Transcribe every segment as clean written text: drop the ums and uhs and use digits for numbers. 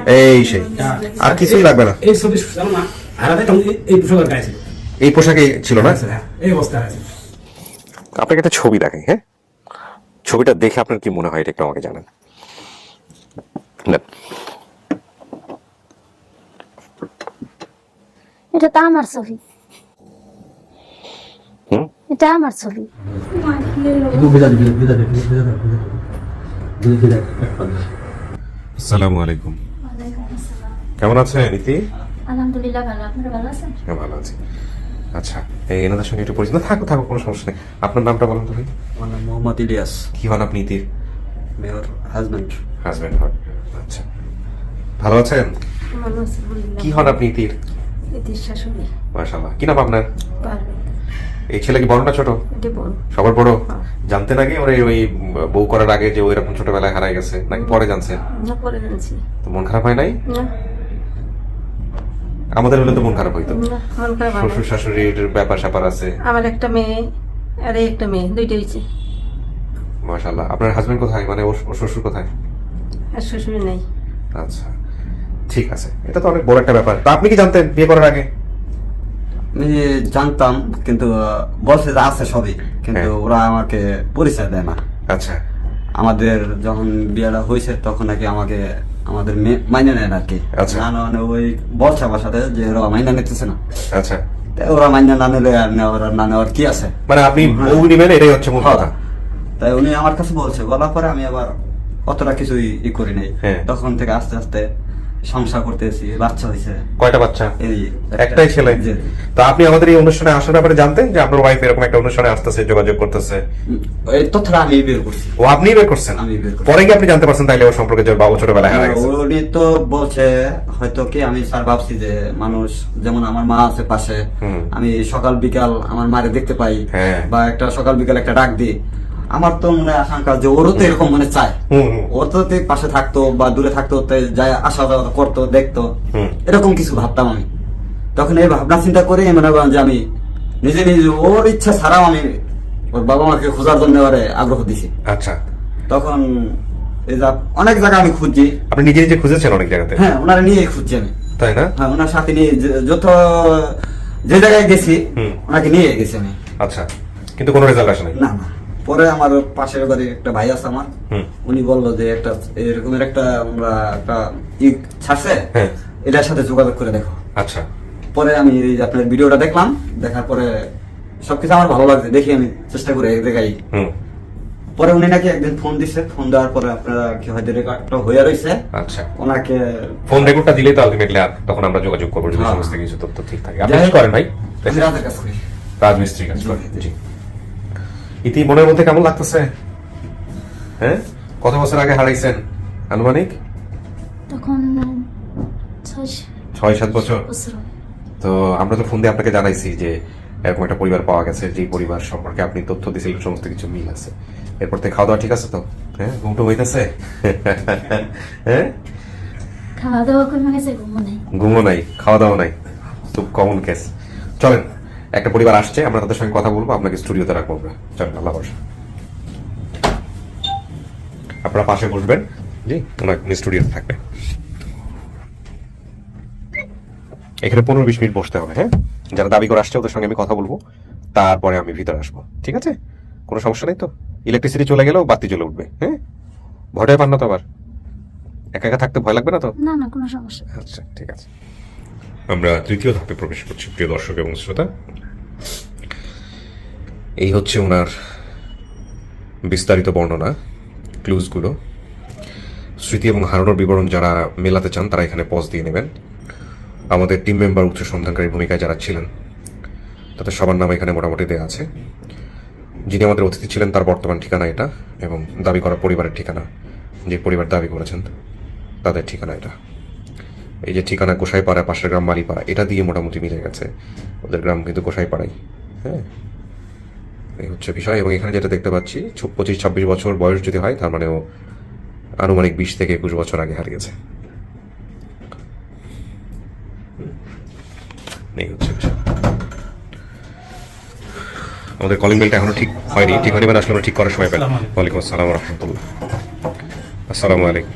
এই সেই আর কিছুই লাগবে না। এই ছবি না হারাতে তখন এই পোশাকের গায়ে ছিল, এই পোশাকে ছিল না? এই অবস্থা আছে। আপনাকে একটা ছবি দেখাই, হ্যাঁ? ছবিটা দেখে আপনার কি মনে হয় এটা একটু আমাকে জানান। এটা তো আমার ছবি, এটা আমার ছবি। আসসালামু আলাইকুম। কেমন আছেন ইতি? আলহামদুলিল্লাহ ভালো, আপনারা ভালো আছেন? হ্যাঁ ভালো আছি। আচ্ছা, এই এনাদের সঙ্গে একটু পরিচিত থাকো থাকো, কোনো সমস্যা নেই। আপনার নামটা বলুন তো ভাই। আমার নাম মোহাম্মদ ইলিয়াস। কি হন আপনি ইতির? Mayor husband. হাজবেন্ড হন। আচ্ছা, ভালো আছেন? ভালো আছি কি হন আপনি ইতির? এদের শাশুড়ি। মাশাআল্লাহ। কি নাম আপনার? পারবে এই ছেলে কি বড় না ছোট? এটা বড়। সবার বড়? জানতেন আগে ওর ওই বউ করার আগে যে ওইরকম ছোটবেলায় হারাই গেছে, নাকি পরে জানছেন? না পরে জানছি। তো মন খারাপ হয় নাই? না আমাদের হলে তো মন খারাপ হইতো। না মন খারাপ হয় না। শ্বশুর শাশুড়ির ব্যাপার স্যাপার আছে। আমার একটা মেয়ে আর এই একটা মেয়ে, দুইটা হয়েছে। মাশাআল্লাহ। আপনার হাজবেন্ড কোথায়, মানে ওর শ্বশুর কোথায়? আর শ্বশুর নেই। আচ্ছা ঠিক আছে, এটা তো অনেক বড় একটা ব্যাপার। তা আপনি কি জানতেন বিয়ে করার আগে? আমি জানতাম, কিন্তু বলছে যে আছে সবই, কিন্তু হ্যাঁ। ওরা আমাকে পরিচয় দেয় না। আচ্ছা আমাদের যখন বিয়েটা হয়েছে তখন নাকি আমাকে আমাদের মাইনে নেয় না আর কি। আচ্ছা। না মানে ওই বলছে আমার সাথে যে ওরা মাইনা নিতেছে না। আচ্ছা, তাই ওরা মাইনা না নিলে আর নেওয়ার আর না নেওয়ার কি আছে। মানে আপনি বউ নিবেন এটাই হচ্ছে মূল কথা। তাই উনি আমার কাছে বলছে, বলার পরে আমি আবার অতটা কিছুই করি নাই। হ্যাঁ। তখন থেকে আস্তে আস্তে সংসার করতেছি, বাচ্চা হয়েছে। কয়টা বাচ্চা? এই একটাই ছেলে? জি। তো আপনি আমাদের এই অনুষ্ঠানে আসার ব্যাপারে জানতেন যে আপনার ওয়াইফ এরকম একটা অনুষ্ঠানে আসতেছে, যোগাযোগ করতেছে? এই তথ্যটা আমি বের করছি। ও আপনি বের করছেন? আমি বের করছি। পরে কি আপনি জানতে পারছেন তাইলে ওর সম্পর্কে যে বাবু ছোটবেলায় হারা গেছে? উনি তো বলছে হয়তো কি, আমি স্যার ভাবছি যে মানুষ যেমন আমার মা আছে পাশে, আমি সকাল বিকাল আমার মারে দেখতে পাই, হ্যাঁ। বা একটা সকাল বিকাল একটা ডাক দিই, আমার তো মনে হয় আশঙ্কা যে ওরও তো এরকম মনে চায়। ও তো পাশে থাকতো বা দূরে থাকতো, তাই যায় আসা যাওয়া করতো, দেখতো, এরকম কিছু ভাবতাম আমি। তখন এই ভাবনা চিন্তা করে মনে করেন যে আমি নিজে নিজে ওর ইচ্ছা ছাড়াও আমি ওর বাবা মাকে খোঁজার জন্য ওরে আগ্রহ দিছি। আচ্ছা, তখন এই যা অনেক জায়গা আমি খুঁজছি। আপনি নিজে নিজে খুঁজেছেন অনেক জায়গাতে? হ্যাঁ, ওনারা নিয়েই খুঁজছি আমি। তাই না? হ্যাঁ, ওনার সাথে নিয়ে যত যে জায়গায় গেছি ওনাকে নিয়ে গেছি আমি। আচ্ছা, কিন্তু কোনো রেজাল্ট আসে নাই? না না, পরে আমার পাশের বাড়ির একটা ভাই আছে আমার, উনি বললো যে একটা এরকমের একটা আমরা একটা ছাড়ছে, হ্যাঁ। এটার সাথে যোগাযোগ করে দেখো। আচ্ছা, পরে আমি এই যে আপনার ভিডিওটা দেখলাম, দেখার পরে সবকিছু আমার ভালো লাগছে, দেখি আমি চেষ্টা করে এক জায়গায়। পরে উনি নাকি একদিন ফোন দিছে, ফোন দেওয়ার পরে আপনারা কি হয়তো রেকর্ডটা হয়ে রয়েছে। আচ্ছা, ওনাকে ফোন রেকর্ডটা দিলেই তো আলটিমেটলি আর তখন আমরা যোগাযোগ করবো যদি হ্যাঁ। সমস্ত কিছু তথ্য ঠিক থাকে। আপনি কি করেন ভাই? আমি রাতের কাজ করি। রাজমিস্ত্রি কাজ করেন? জি। ইতি মনের মধ্যে কেমন লাগতেছে? হ্যাঁ, কত বছর আগে হারাইছেন আনুমানিক? তখন 6-7 বছর। বছর। তো আমরা তো ফোন দিয়ে আপনাকে জানাইছি যে এরকম একটা পরিবার পাওয়া গেছে, যে পরিবার সম্পর্কে আপনি তথ্য দিয়েছিলেন, সমস্ত কিছু মিল আছে। এরপর থেকে খাওয়া দাওয়া ঠিক আছে তো? হ্যাঁ, ঘুমটু হইতেছে? হ্যাঁ, খাওয়া দাওয়া কমে গেছে, ঘুমো নেই। ঘুমো নাই, খাওয়া দাওয়া নাই, খুব কমন কেস। চলেন, একটা পরিবার আসছে, আমরা তাদের সঙ্গে কথা বলবো, আপনাকে স্টুডিওতে রাখবো আমরা। চলেন, আল্লাহ ভরসা। আপনারা পাশে বসবেন, জি, ওনার স্টুডিওতে থাকবে। এখানে 15-20 মিনিট বসতে হবে। হ্যাঁ, যারা দাবি করে আসছে ওদের সঙ্গে আমি কথা বলবো, তারপরে আমি ভিতরে আসবো। ঠিক আছে, কোনো সমস্যা নেই তো? ইলেকট্রিসিটি চলে গেলেও বাতি জ্বলে উঠবে। হ্যাঁ, ভয়টাই পান না তো? আবার একা একা থাকতে ভয় লাগবে না তো? না না, কোনো সমস্যা। আচ্ছা ঠিক আছে, আমরা তৃতীয় ধাপে প্রবেশ করছি। প্রিয় দর্শক এবং শ্রোতা, এই হচ্ছে ওনার বিস্তারিত বর্ণনা, ক্লুজগুলো, স্মৃতি এবং হারানোর বিবরণ। যারা মেলাতে চান তারা এখানে পজ দিয়ে নেবেন। আমাদের টিম মেম্বার উচ্চ সন্ধানকারী ভূমিকায় যারা ছিলেন তাদের সবার নাম এখানে মোটামুটি দেওয়া আছে। যিনি আমাদের অতিথি ছিলেন তার বর্তমান ঠিকানা এটা, এবং দাবি করা পরিবারের ঠিকানা, যে পরিবার দাবি করেছেন তাদের ঠিকানা এটা। এই যে ঠিকানা গোসাইপাড়া, পাশের গ্রাম মালিপাড়া, এটা দিয়ে মোটামুটি মিলে গেছে। ওদের গ্রাম কিন্তু গোসাইপাড়াই। হ্যাঁ, এই হচ্ছে বিষয়। এবং এখানে যেটা দেখতে পাচ্ছি 25-26 বছর বয়স যদি হয়, তার মানে ও আনুমানিক 20 থেকে 21 বছর আগে হারিয়েছে। এই হচ্ছে বিষয়। আমাদের কলিং বেলটা এখনো ঠিক হয়নি, ঠিক হয়নি মানে আসলে আমরা ঠিক করার সময় পেলাম। ওয়ালাইকুম আসসালাম রহমতুল্লাহ। আসসালামু আলাইকুম।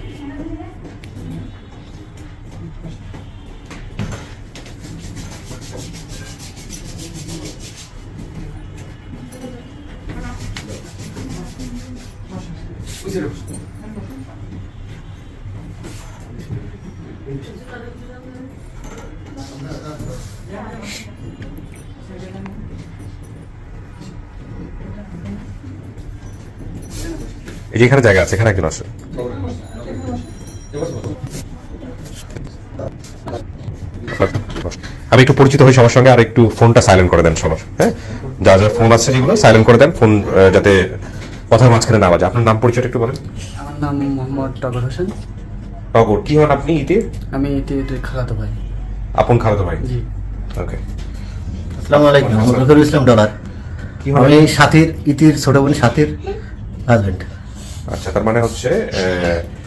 এই যে এখানে জায়গা আছে, এখানে একজন আছে। আমি একটু পরিচিত হই সবার সঙ্গে, আর একটু ফোনটা সাইলেন্ট করে দেন সবার। হ্যাঁ, যা যা ফোন আছে যেগুলো সাইলেন্ট করে দেন, ফোন যাতে কথার মাঝখানে না বাজে। আপনার নাম পরিচয়টা একটু বলেন। আমার নাম মোহাম্মদ টগর হোসেন। টগর, কি হন আপনি? ইতির আমি এটির খালাতো ভাই। আপন খালাতো ভাই। জি। ওকে। আসসালামু আলাইকুম, রফিকুল ইসলাম ডলার। কি হন? আমি সাথীর, ইতির ছোট বোন সাথীর হাজবেন্ড। আচ্ছা, তার মানে হচ্ছে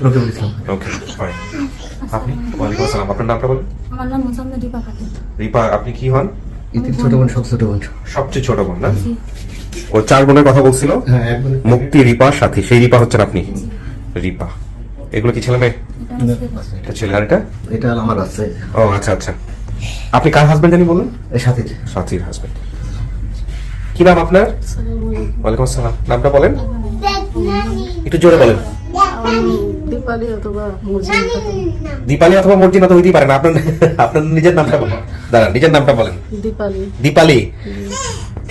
রফিকুল ইসলাম। ওকে, ফাইন। আপনি? ওয়ালাইকুম আসসালাম। আপনার নামটা বলেন। আমার নাম মোসাম্মদ রিপা খাতুন। রিপা, আপনি কি হন? ইতির ছোট বোন, সব ছোট বোন। সবচেয়ে ছোট বোন না? জি। ও 4 বোনের কথা বলছিল। হ্যাঁ, এক বোনের। মুক্তি, রিপা, সাথী। সেই রিপা হচ্ছেন আপনি। রিপা, এগুলো কি ছেলে মেয়ে? এটা আমার ছেলে। এটা ছেলে, আর এটা? এটা আমার আছে, ও আচ্ছা আচ্ছা। আপনি কার হাজবেন্ড জানি বললেন? এই সাথীর। সাথীর হাজবেন্ড। কি নাম আপনার? ওয়ালাইকুম আসসালাম। নামটা বলেন, একটু জোরে বলেন। দীপালি অথবা মর্জিনা খাতুন। দীপালি অথবা মর্জিনা তো হইতেই পারে না। আপনার আপনার নিজের নামটা বলেন। দাঁড়ান, নিজের নামটা বলেন। দীপালি। দীপালি।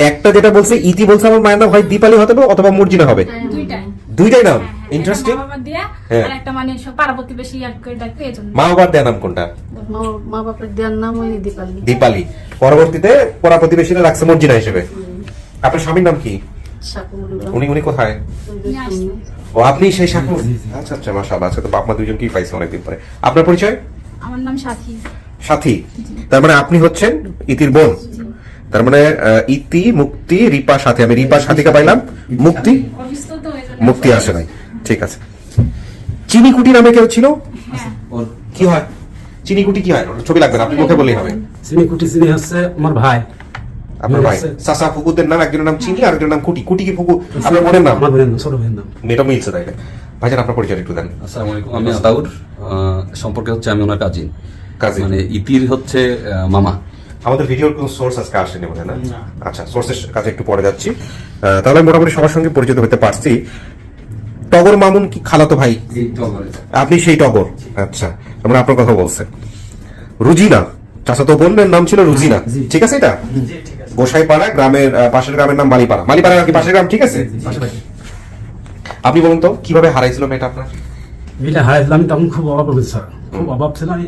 একটা যেটা বলছে ইতি বলছে আমার মায়ের নাম হয় দীপালি হতে হবে অথবা মর্জিনা হবে। দুইটাই। দুইটাই নাম হ্যাঁ, ইন্টারেস্টিং। মা বাবা দিয়া হ্যাঁ। আর একটা মানে সব পাড়া প্রতিবেশী আর করে ডাকে এজন্য। মা বাবার দেয়া নাম কোনটা? মা বাপের দেওয়ার নাম ওই দীপালি। দীপালি। পরবর্তীতে পরা প্রতিবেশীরা রাখছে মর্জিনা হিসেবে। আপনার স্বামীর নাম কি? শাকুরুল্লাহ। উনি কোথায়? নিয়ে আসছে। ও আপনি সেই শাকু? আচ্ছা আচ্ছা, মাশাআল্লাহ। আচ্ছা, তো বাপ মা দুইজনকেই পাইছে অনেকদিন পরে। আপনার পরিচয়? আমার নাম সাথী। সাথী। তার মানে আপনি হচ্ছেন ইতির বোন। তার মানে ইতি, মুক্তি, রিপা, সাথী। আমি রিপা সাথীকে পাইলাম, মুক্তি অসুস্থ তো এজন্য। মুক্তি আসে নাই। ঠিক আছে। চিনিকুটি নামে কেউ ছিল? হ্যাঁ। ওর কি হয় চিনিকুটি? কি হয়? ওর ছবি লাগবে না, আপনি মুখে বললেই হবে। চিনি কুটি চিনি হচ্ছে আমার ভাই। আপনার ভাই চাচা ফুকুদের নাম, একজনের নাম চিনি আর একজনের নাম কুটি। কুটি কি ফুকু আপনার বোনের নাম? আমার বোনের নাম, ছোট বোনের নাম। মেয়েটা মিলছে তাইলে। ভাইজান, আপনার পরিচয় একটু দেন। আসসালামু আলাইকুম, আমি আতাউর। সম্পর্কে হচ্ছে আমি ওনার কাজিন। কাজিন। মানে ইতির হচ্ছে মামা। আমাদের ভিডিওর কোনো সোর্স আজকে আসেনি বোধ হয় না? আচ্ছা, সোর্সের কাছে একটু পরে যাচ্ছি। তাহলে মোটামুটি সবার সঙ্গে পরিচিত হতে পারছি। টগর মামুন কি খালাতো ভাই? আপনি সেই টগর? আচ্ছা, আমরা আপনার কথা বলছেন। রুজিনা, চাচাতো বোনের নাম ছিল রুজিনা, ঠিক আছে? এটা গোসাইপাড়া গ্রামের পাশের গ্রামের নাম মালিপাড়া। মালিপাড়া কি পাশের গ্রাম? ঠিক আছে। আপনি বলুন তো কিভাবে হারাইছিল মেয়েটা আপনার? বিলে হারাইছিলাম, আমি তখন খুব অভাব হয়েছে স্যার, খুব অভাব ছিল। আমি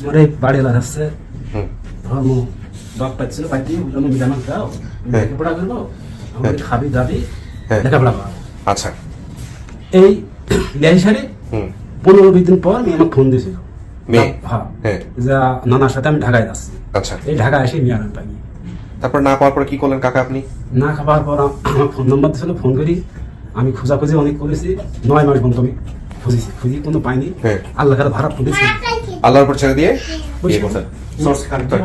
আমার এই বাড়ি এলাকা আসছে ধর্ম বাপ পাচ্ছিল, পাইতে আমি বিধান দাও লেখাপড়া করবো, আমাদের খাবি দাবি লেখাপড়া করা। আচ্ছা। এই লেহাই সারে 15-20 দিন পর মেয়ে আমার ফোন দিয়েছিল। মেয়ে? হ্যাঁ, হ্যাঁ। যা নানার সাথে আমি ঢাকায় যাচ্ছি। আচ্ছা। এই ঢাকায় এসে মেয়ে আমি পাই। তারপর না পাওয়ার পরে কি করলেন কাকা আপনি? না খাবার পর আমার ফোন নাম্বার দিয়েছিল, ফোন করি। আমি খোঁজাখুঁজি অনেক করেছি, 9 মাস পর্যন্ত আমি খুঁজি কোনো পাইনি। হ্যাঁ। আল্লাহ কাছে ভাড়া ফুটেছি। আল্লাহর উপর ছেড়ে দিয়ে বিয়ে করছেন। সোর্স কানেক্ট হয়।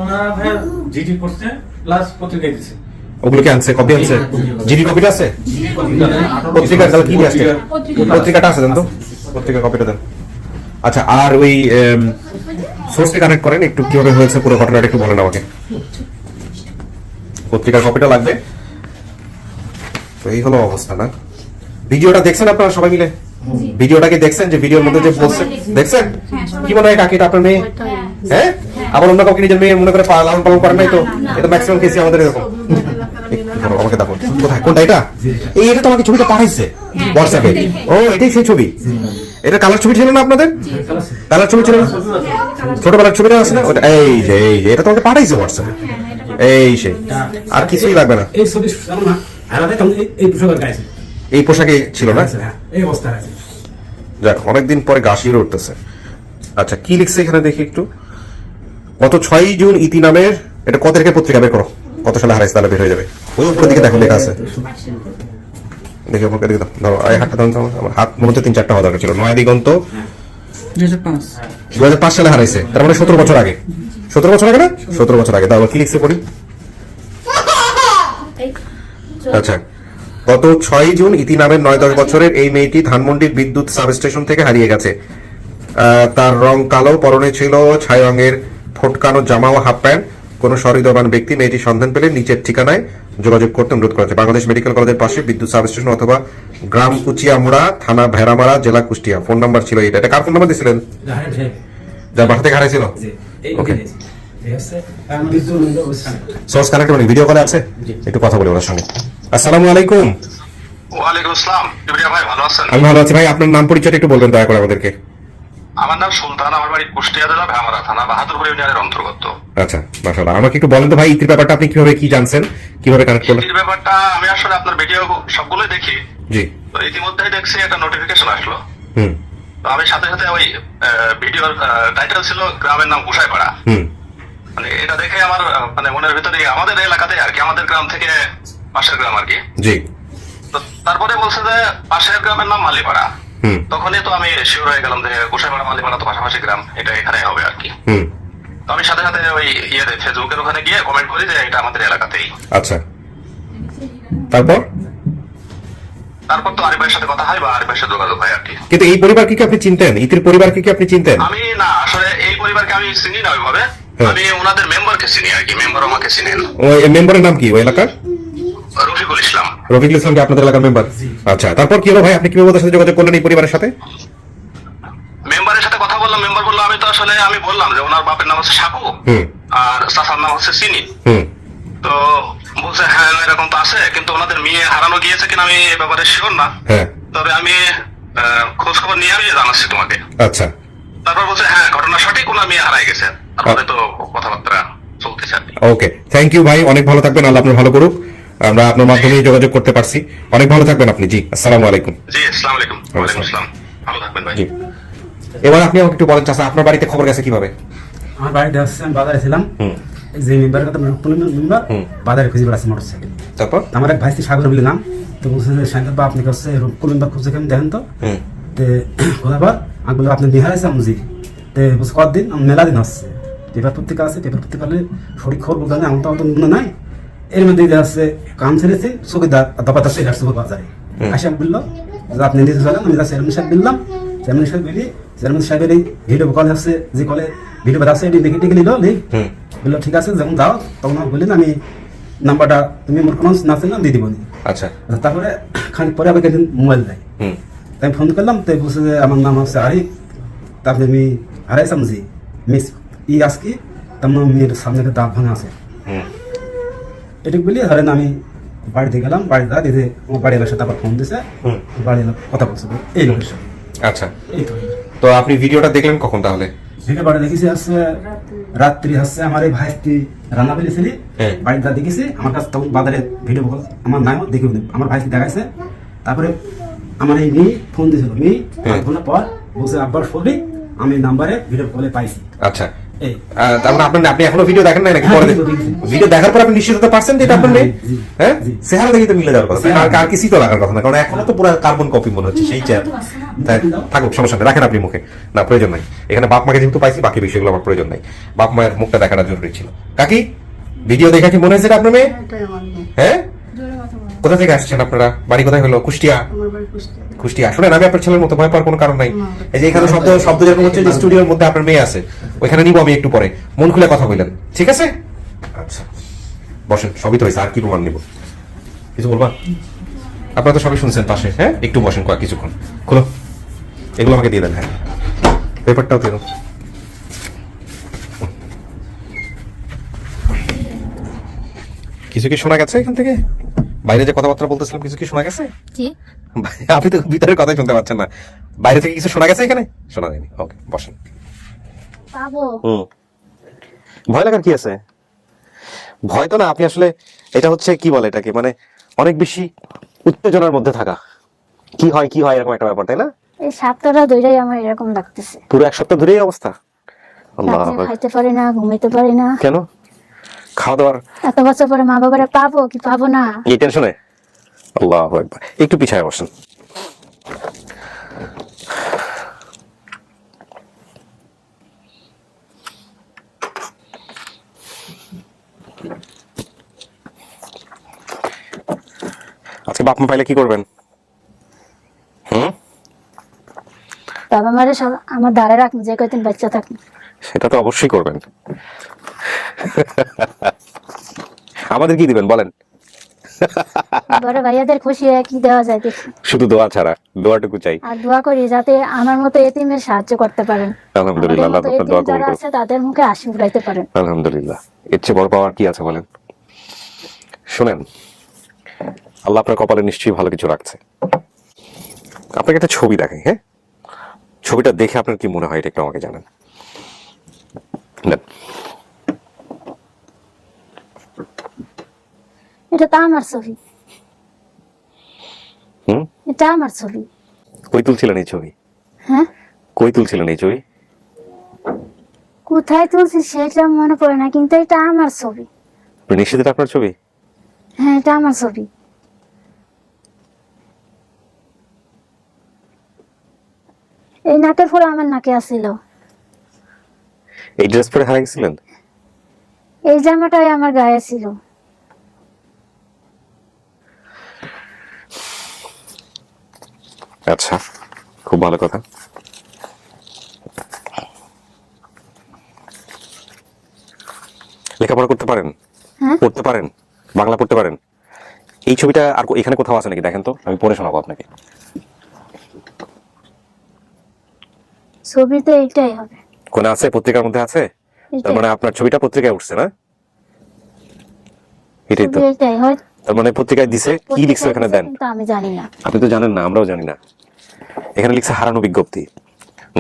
জিডি করছে প্লাস পত্রিকায় দিছে। ওগুলোকে আনছে, কপি আনছে? জিডি কপিটা আছে? পত্রিকা তাহলে কি নিয়ে আসছে? পত্রিকাটা আছে দেন তো, পত্রিকা কপিটা দেন। আচ্ছা, আর ওই সোর্সকে কানেক্ট করেন একটু, কিভাবে হয়েছে পুরো ঘটনাটা একটু বলেন আমাকে। পত্রিকার কপিটা লাগবে। তো এই হলো অবস্থা না? ভিডিওটা দেখছেন আপনারা সবাই মিলে? ভিডিওটাকে দেখছেন? যে ভিডিওর মধ্যে যে বলছে দেখছেন? কি মনে হয় কাকি এটা আপনার মেয়ে? হ্যাঁ, আবার অন্য কাউকে নিজের মেয়ে মনে করে লালন পালন করেন নাই তো? এটা ম্যাক্সিমাম কেসই আমাদের এরকম। আমাকে দেখো কোথায়, কোনটা? এটা এটা তো আমাকে ছবিটা পাঠাইছে হোয়াটসঅ্যাপে। ও, এটাই সেই ছবি। এটা কালার ছবি ছিল না আপনাদের? কালার ছবি ছিল না? ছোটবেলার ছবিটা আছে না ওটা? এই যে এটা তোমাকে পাঠাইছে হোয়াটসঅ্যাপে। এই সেই, আর কিছুই লাগবে না। এই ছবি জানো না, হারাতে তখন এই পোশাকের গায়ে ছিল। এই পোশাকে ছিল না? হ্যাঁ, এই অবস্থায় আছে। যাক, অনেকদিন পরে গা শিউরে উঠতেছে। আচ্ছা, কি লিখছে এখানে দেখি একটু। গত 6 জুন ইতি নামের, এটা কত তারিখে পত্রিকা বের করো, কত সালে হারাইছে তাহলে বের হয়ে যাবে। ওই উপরের দিকে দেখো লেখা আছে, দেখে উপরে দিকে ধরো। এই হাতটা ধরো, আমার হাত মনে হচ্ছে 3-4টা হওয়া দরকার ছিল। 9 দিগন্ত 2005 সালে হারাইছে, তার মানে 17 বছর আগে। 17 বছর আগে না? 17 বছর আগে। তাহলে কি লিখছে পড়ি। আচ্ছা, গত 6 জুন ইতি নামের 9-10 বছরের এই মেয়েটি ধানমন্ডির বিদ্যুৎ সাবস্টেশন থেকে হারিয়ে গেছে। তার রং কালো, পরনে ছিল ছাই রঙের ফটকানো জামা ও হাফ প্যান্ট। কোনো সহৃদয়বান ব্যক্তি মেয়েটির সন্ধান পেলে নিচের ঠিকানায় যোগাযোগ করতে অনুরোধ করা হচ্ছে। বাংলাদেশ মেডিকেল কলেজের পাশে বিদ্যুৎ সাবস্টেশন অথবা গ্রাম কুচিয়ামুড়া, থানা ভেড়ামারা, জেলা কুষ্টিয়া। ফোন নাম্বার ছিল এটা। এটা কার ফোন নাম্বার দিয়েছিলেন? যার বাসা থেকে হারাইছিল? ওকে। সোর্স কানেক্ট মানে ভিডিও কলে আছে, একটু কথা বলি ওনার সঙ্গে। আসসালামু আলাইকুম। ওয়ালাইকুম আসসালাম। কিবরিয়া ভাই ভালো আছেন? আমি ভালো আছি ভাই, আপনার নাম পরিচয়টা একটু বলবেন দয়া করে আমাদেরকে। আমার নাম সুলতান, আমার বাড়ি কুষ্টিয়া জেলা ভেড়ামারা থানা বাহাদুরপুর ইউনিয়নের অন্তর্গত। আচ্ছা, মাশাআল্লাহ। আমাকে একটু বলেন তো ভাই, ইতির ব্যাপারটা আপনি কিভাবে কি জানছেন, কিভাবে কানেক্ট করলেন? এই ব্যাপারটা আমি আসলে আপনার ভিডিও সবগুলোই দেখি। জি। তো ইতিমধ্যেই দেখছি একটা নোটিফিকেশন আসলো। হুম। তো আমি সাথে সাথে ওই ভিডিওর টাইটেল ছিল গ্রামের নাম গোসাইপাড়া। হুম। মানে এটা দেখে আমার মানে মনের ভিতরে আমাদের এলাকাতে আর কি, আমাদের গ্রাম থেকে পাশের গ্রাম আর কি। জি। তো তারপরে বলছে যে পাশের গ্রামের নাম মালিপাড়া। হুম। তখনই তো আমি শিওর হয়ে গেলাম যে গোসাইপাড়া মালিপাড়া তো পাশাপাশি গ্রাম, এটা এখানে হবে আর কি। হুম। তো আমি সাথে সাথে ওই ফেসবুকের ওখানে গিয়ে কমেন্ট করি যে এটা আমাদের এলাকাতেই। আচ্ছা, তারপর তারপর তো আরিফের সাথে কথা হয় বা আরিফের সাথে যোগাযোগ হয় আর কি। কিন্তু এই পরিবারকে কি আপনি চিনতেন? ইতির পরিবারকে কি আপনি চিনতেন? আমি না, আসলে এই পরিবারকে আমি চিনি না ওইভাবে। হ্যাঁ। আমি ওনাদের মেম্বারকে চিনি আর কি, মেম্বার আমাকে চিনেন। ওই মেম্বারের নাম কি ওই এলাকার? রফিকুল ইসলাম। রফিকুল ইসলাম কি আপনাদের এলাকার মেম্বার? আচ্ছা, তারপর কি হলো ভাই, আপনি কিভাবে ওদের সাথে যোগাযোগ করলেন এই পরিবারের সাথে? মেম্বারের সাথে কথা বললাম, মেম্বার বললো আমি তো আসলে আমি বললাম যে ওনার বাপের নাম হচ্ছে সাকু হুম। আর চাচার নাম হচ্ছে চিনি। হুম। তো বলছে হ্যাঁ এরকম তো আছে, কিন্তু ওনাদের মেয়ে হারানো গিয়েছে কিনা আমি এ ব্যাপারে শিওর না। হ্যাঁ। তবে আমি খোঁজ খবর নিয়ে আমি জানাচ্ছি তোমাকে। আচ্ছা। তারপর বলছে হ্যাঁ ঘটনা সঠিক, ওনার মেয়ে হারাই গেছে। তারপরে তো কথাবার্তা চলতেছে আর কি। ওকে, থ্যাংক ইউ ভাই, অনেক ভালো থাকবেন, আল্লাহ আপনার ভালো করুক। আমরা আপনার মাধ্যমেই যোগাযোগ করতে পারছি। অনেক ভালো থাকবেন আপনি। জি, আসসালামু আলাইকুম। জি আসসালামু আলাইকুম। ওয়ালাইকুম আসসালাম। ভালো থাকবেন ভাই। জি। এবার আপনি আমাকে একটু বলেন চাচা, আপনার বাড়িতে খবর গেছে কিভাবে? আমার বাড়িতে আসছে, আমি বাজারে ছিলাম। হুম। এই যে মেম্বারের কথা মেম্বার হুম। বাজারে খুঁজে বেড়াচ্ছে মোটরসাইকেল। তারপর? আমার এক ভাইস্তি সাগর বলে নাম। তো বলছে যে সাইন্দার বা আপনি কাছে রূপকুল মেম্বার খুঁজে কেমন দেখেন তো। হুম। তে খোঁজার পর আমি বললাম আপনি বিহার আছে আমি জি। তে বলছে কতদিন? আমি মেলা দিন আসছে, পেপার পত্রিকা আছে, পেপার পত্রিকা হলে সঠিক খবর বলতে হবে, আমার তো অত মনে নাই। এর মধ্যে আসছে কাম ছেড়েছে চৌকিদার দফাত আসছে আসছে বাজারে আসে বললো যে আপনি নিজে চলেন। আমি চেয়ারম্যান সাহেব বললাম, চেয়ারম্যান সাহেব বলি চেয়ারম্যান সাহেবের এই ভিডিও কল আসছে, যে কলে ভিডিও আছে এটি দেখে টিকে নিল লিখ বললো ঠিক আছে যখন যাও তখন বললেন আমি নাম্বারটা তুমি মোর কোনো না ছিল দিয়ে দিব। আচ্ছা। তারপরে খানিক পরে আমাকে একদিন মোবাইল দেয়। তাই ফোন করলাম, তাই বলছে যে আমার নাম হচ্ছে আরিফ, তারপরে আমি হারাইছাম জি মিস ই আজকে তেমন মেয়ের সামনে দাঁত ভাঙা আছে। এটুকু বলি ধরেন আমি বাড়িতে গেলাম, বাড়ি যা দিতে আমার বাড়ি এলার সাথে আবার ফোন দিছে, বাড়ি এলার কথা বলছে এই লোকের সাথে। আচ্ছা, এই তো তো আপনি ভিডিওটা দেখলেন কখন তাহলে? ভিডিও বাড়ি দেখেছি আসছে রাত্রি আসছে, আমার এই ভাইটি রান্না ফেলেছিলি বাড়িতে দেখেছি। আমার কাছে তখন বাজারে ভিডিও কল আমার নাই দেখে আমার ভাইটি দেখাইছে। তারপরে আমার এই মেয়ে ফোন দিয়েছিল, মেয়ে ফোনের পর বলছে আব্বার ফোনে আমি নাম্বারে ভিডিও কলে পাইছি। আচ্ছা, এই তার মানে আপনি এখনো ভিডিও দেখেন নাই নাকি? পরে ভিডিও দেখার পর আপনি নিশ্চিত হতে পারছেন যে এটা আপনার মেয়ে? হ্যাঁ, চেহারা দেখে তো মিলে যাওয়ার কথা, আর কিছু তো লাগার কথা না, কারণ এখনো তো পুরো কার্বন কপি মনে হচ্ছে সেই চেহারা। তাই থাকুক, সমস্যা নেই, রাখেন আপনি মুখে, না প্রয়োজন নাই। এখানে বাপ মাকে যেহেতু পাইছি বাকি বিষয়গুলো আমার প্রয়োজন নাই, বাপ মায়ের মুখটা দেখাটা জরুরি ছিল। কাকি, ভিডিও দেখা কি মনে হয়েছে এটা আপনার মেয়ে? এটাই আমার মেয়ে। হ্যাঁ, জোরে কথা বলো। কোথা থেকে আসছেন আপনারা? বাড়ি কোথায় হলো? কুষ্টিয়া। আমার বাড়ি কুষ্টিয়া। কুষ্টিয়া। শুনেন, আমি আপনার ছেলের মতো ভয় পাওয়ার কোনো কারণ নাই। এই যে এখানে শব্দ যেরকম হচ্ছে যে স্টুডিওর মধ্যে আপনার মেয়ে আছে, ওইখানে নিবো আমি একটু পরে, মন খুলে কথা বললেন, ঠিক আছে? আচ্ছা, বসেন, সবই তো হয়েছে, আর কি প্রমাণ নিব? কিছু বলবা? আপনারা তো সবই শুনছেন পাশে। হ্যাঁ, একটু বসেন কিছুক্ষণ, খোলো এগুলো আমাকে দিয়ে দেন। হ্যাঁ, পেপারটাও দিয়ে দাও। কিছু কি শোনা গেছে এখান থেকে? বাইরে যে কথাবার্তা বলতেছিলাম কিছু কি শোনা গেছে? জি। আপনি তো ভিতরের কথাই শুনতে পাচ্ছেন না, বাইরে থেকে কিছু শোনা গেছে এখানে? শোনা যায়নি। ওকে, বসেন। পাবো। ভয় লাগার কি আছে? ভয় তো না, আপনি আসলে এটা হচ্ছে কি বলে এটাকে, মানে অনেক বেশি উত্তেজনার মধ্যে থাকা। কি হয় এরকম একটা ব্যাপার, তাই না? এই সপ্তাহটা ধরেই আমার এরকম লাগতেছে। পুরো এক সপ্তাহ ধরেই এই অবস্থা? আল্লাহ, রাতে খাইতে পারি না, ঘুমাইতে পারি না। কেন? খাওয়া দাওয়ার এত বছর পরে মা বাবারে পাবো কি পাবো না এই টেনশনে? আল্লাহু আকবার। একটু পিছায় বসেন। আজকে বাপ মা পাইলে কি করবেন? বাবা মারে সব আমার দ্বারে রাখুন, যে কয়দিন বাচ্চা থাকুন। সেটা তো অবশ্যই করবেন। আমাদের কি দিবেন বলেন? বড় ভাইয়াদের খুশি হয়ে কি দেওয়া যায় দেখি। শুধু দোয়া ছাড়া, দোয়াটুকু চাই। আর দোয়া করি যাতে আমার মতো এতিমের সাহায্য করতে পারেন। আলহামদুলিল্লাহ, আল্লাহ আমাদের মতো আপনার দোয়া এতিম কবুল যারা করুন। আছে তাদের মুখে হাসি ফুটাইতে পারেন। আলহামদুলিল্লাহ, এর চেয়ে বড় পাওয়ার কি আছে বলেন? শুনেন, আল্লাহ আপনার কপালে নিশ্চয়ই ভালো কিছু রাখছে। আপনাকে একটা ছবি দেখাই, হ্যাঁ? ছবিটা দেখে আপনার কি মনে হয় এটা একটু আমাকে জানান। নেন। এটা তো আমার ছবি। হুম? এটা আমার ছবি। কই তুলছিলেন এই ছবি? হ্যাঁ, কই তুলছিলেন এই ছবি? কোথায় তুলছি সেটা মনে পড়ে না, কিন্তু এটা আমার ছবি। আপনি নিশ্চিত এটা আপনার ছবি? হ্যাঁ, এটা আমার ছবি। এই নাকের ফুল আমার নাকে আসছিল। এই ড্রেস পরে হারিয়ে গেছিলেন? এই জামাটাই আমার গায়ে ছিল। আচ্ছা, খুব ভালো কথা। লেখাপড়া করতে পারেন? হ্যাঁ, পড়তে পারেন? বাংলা পড়তে পারেন? এই ছবিটা আর এখানে কোথাও আছে নাকি? দেখেন তো, আমি পড়ে শোনাবো আপনাকে। ছবি তো এইটাই হবে। কোন আছে? পত্রিকার মধ্যে আছে? তার মানে আপনার ছবিটা পত্রিকায় উঠছে না? এটাই তো। ছবি এইটাই হয়। তার মানে পত্রিকায় দিছে, কি লিখছে এখানে দেন? কিন্তু আমি জানি না। আপনি তো জানেন না, আমরাও জানি না। এখানে লিখছে হারানো বিজ্ঞপ্তি।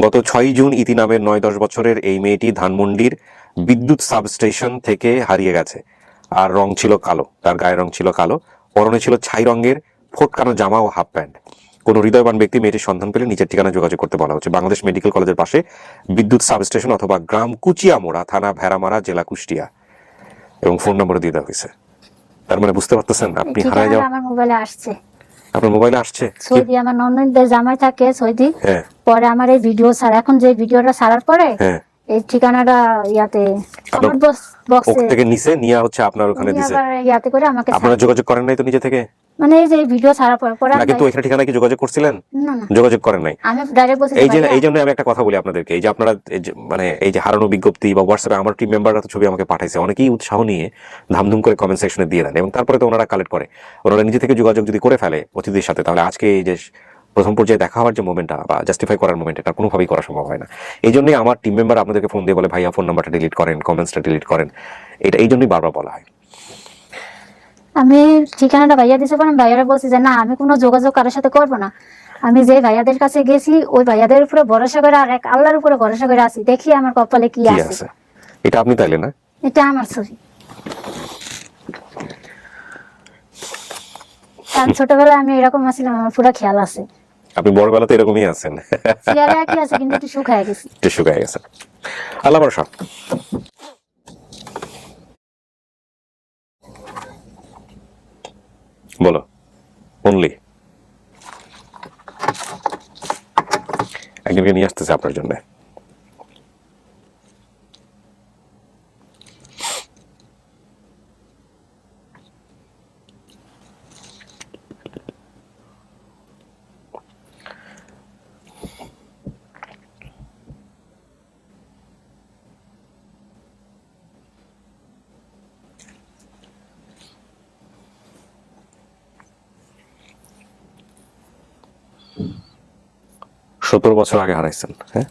গত 6 জুন ইতি নামের 9-10 বছরের এই মেয়েটি ধানমন্ডির বিদ্যুৎ সাবস্টেশন থেকে হারিয়ে গেছে। আর রং ছিল কালো, তার গায়ের রং ছিল কালো, পরনে ছিল ছাই রঙের ফোটকানো জামা ও হাফ প্যান্ট। কোনো হৃদয়বান ব্যক্তি মেয়েটির সন্ধান পেলে নিচের ঠিকানা যোগাযোগ করতে বলা হচ্ছে। বাংলাদেশ মেডিকেল কলেজের পাশে বিদ্যুৎ সাবস্টেশন অথবা গ্রাম কুচিয়ামোড়া, থানা ভেড়ামারা, জেলা কুষ্টিয়া, এবং ফোন নম্বর দিয়ে দেওয়া হয়েছে। তার মানে বুঝতে পারতেছেন আপনি হারায় ঠিকানাটা যাওয়া। আমার মোবাইলে আসছে। আপনার মোবাইলে আসছে? সৌদি আমার ননদের জামাই থাকে সৌদি। হ্যাঁ পরে আমার এই ভিডিও ছাড়া, এখন যে ভিডিওটা ছাড়ার পরে হ্যাঁ, এই ঠিকানাটা ইয়াতে কমেন্ট বক্সে ওখান থেকে নিচে নিয়ে হচ্ছে আপনার ওখানে দিছে। আবার ইয়াতে করে আমাকে আপনারা যোগাযোগ করেন নাই তো নিজে থেকে? মানে এই যে এই ভিডিও ছাড়ার পরে পরে নাকি তো এখানে ঠিকানা কি যোগাযোগ করছিলেন? না না, যোগাযোগ করেন নাই। আমি ডাইরেক্ট বলছি এই জন্য আমি একটা কথা বলি আপনাদেরকে, এই যে আপনারা মানে এই যে হারানো বিজ্ঞপ্তি বা হোয়াটসঅ্যাপে আমার টিম মেম্বাররা তো ছবি আমাকে পাঠাইছে, অনেকেই উৎসাহ নিয়ে ধামধুম করে কমেন্ট সেকশনে দিয়ে দেন এবং তারপরে তো ওনারা কালেক্ট করে। ওনারা নিজে থেকে যোগাযোগ যদি করে ফেলে অতিথির সাথে, তাহলে আজকে এই যে প্রথম পর্যায়ে দেখা হওয়ার যে মোমেন্টটা বা জাস্টিফাই করার মোমেন্ট, এটা কোনোভাবেই করা সম্ভব হয় না। এই জন্যই আমার টিম মেম্বার আপনাদেরকে ফোন দিয়ে বলে ভাইয়া ফোন নাম্বারটা ডিলিট করেন, কমেন্টসটা ডিলিট করেন। এটা এই জন্যই বারবার বলা হয়। আমি ঠিকানাটা ভাইয়া দিছে, পরে ভাইয়ারা বলছে যে না আমি কোনো যোগাযোগ কারোর সাথে করবো না। আমি যে ভাইয়াদের কাছে গেছি ওই ভাইয়াদের উপরে ভরসা করে আর এক আল্লাহর উপরে ভরসা করে আছি, দেখি আমার কপালে কি কি আছে। আছে? এটা আপনি তাইলে না? এটা আমার ছবি। কারণ ছোটবেলায় আমি এরকম আছিলাম, আমার পুরো খেয়াল আছে। আপনি বড়বেলাতে এরকমই আছেন। চেয়ারে একই আছে কিন্তু একটু শুকায় গেছি। একটু শুকায় গেছে। আল্লাহ ভরসা। বলো অনলি একজনকে নিয়ে আসতেছে আপনার জন্য। সতেরো বছর আগে হারাইছেন, হ্যাঁ?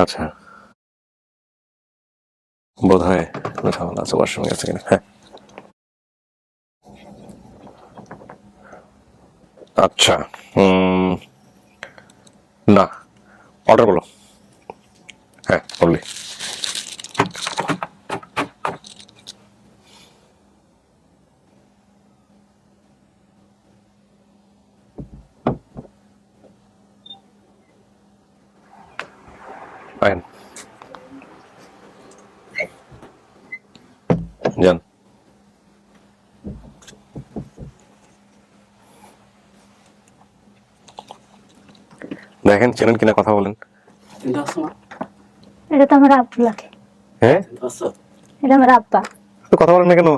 আচ্ছা, বোধ হয় কথা বলা আছে, ওয়াশরুমে গেছে কিনা। হ্যাঁ আচ্ছা, না অর্ডার বলো। হ্যাঁ বললি। আইন যান। দেখেন চেনেন কিনা, কথা বলেন। এটা তো আমার আব্বু লাগে। হ্যাঁ এটা আমার আব্বা। তো কথা বলেন না কেন?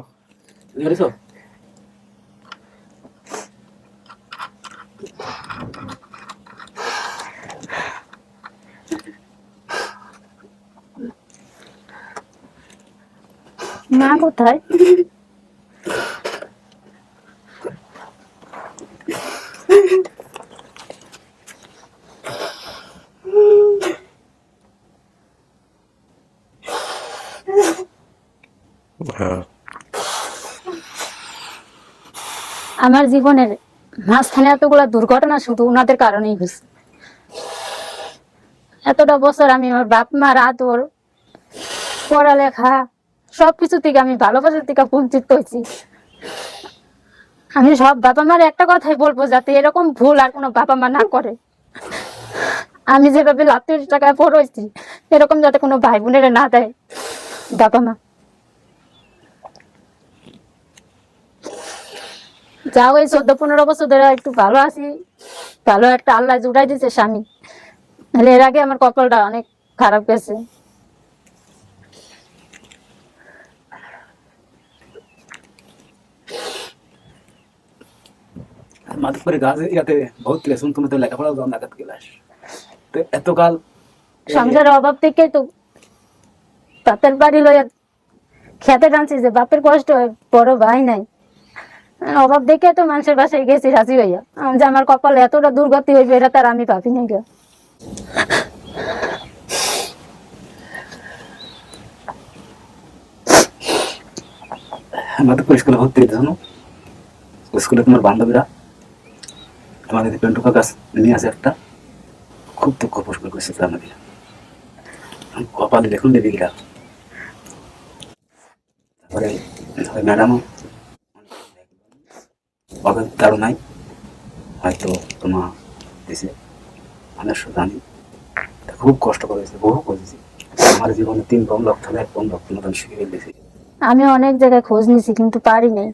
ধরেছো? মা কোথায়? হ্যাঁ আমার জীবনের মাঝখানে এতগুলা দুর্ঘটনা শুধু ওনাদের কারণেই হয়েছে। এতটা বছর আমি আমার বাপ মার আদর, পড়ালেখা সবকিছু থেকে আমি ভালোবাসার থেকে বঞ্চিত হয়েছি। আমি সব বাবা মার একটা কথাই বলবো, যাতে এরকম ভুল আর কোনো বাবা মা না করে। আমি যেভাবে লাত্তির টাকায় পড়েছি, এরকম যাতে কোনো ভাই বোনেরা না দেয় বাবা মা। যাও, এই 14-15 বছর ধরে একটু ভালো আছি, ভালো একটা আল্লাহ জুড়াই দিয়েছে স্বামী, নাহলে এর আগে আমার কপালটা অনেক খারাপ গেছে। মাধবপুরে গাছ ইয়াতে বহুত লেসন, তুমি তো লেখাপড়া যাও নাগাদ গেলাস, তো এতকাল সংসারের অভাব থেকে তো বাপের বাড়ি লইয়া খেতে টানছি, যে বাপের কষ্ট হয়, বড় ভাই নাই, অভাব দেখে তো মানুষের বাসায় গেছি রাজি হইয়া। যে আমার কপালে এতটা দুর্গতি হইবে এটা তার আমি ভাবি নাই গা। মাধবপুর স্কুলে ভর্তি হইতে জানো, স্কুলে তোমার বান্ধবীরা আমাদের পেন্টুকা গাছ নিয়ে আসে একটা, খুব দুঃখ প্রশ্ন করেছে আমাদের, কপালে দেখুন দেবে গেলাম। তারপরে ওই ম্যাডামও অভাব তারও নাই, হয়তো তোমার দেশে আমরা জানি, খুব কষ্ট করেছে, বহু করেছি। আমার জীবনে 3 বন্ধক থেকে 1 বন্ধক মতন শিখে ফেলেছি। আমি অনেক জায়গায় খোঁজ নিছি কিন্তু পারি নাই।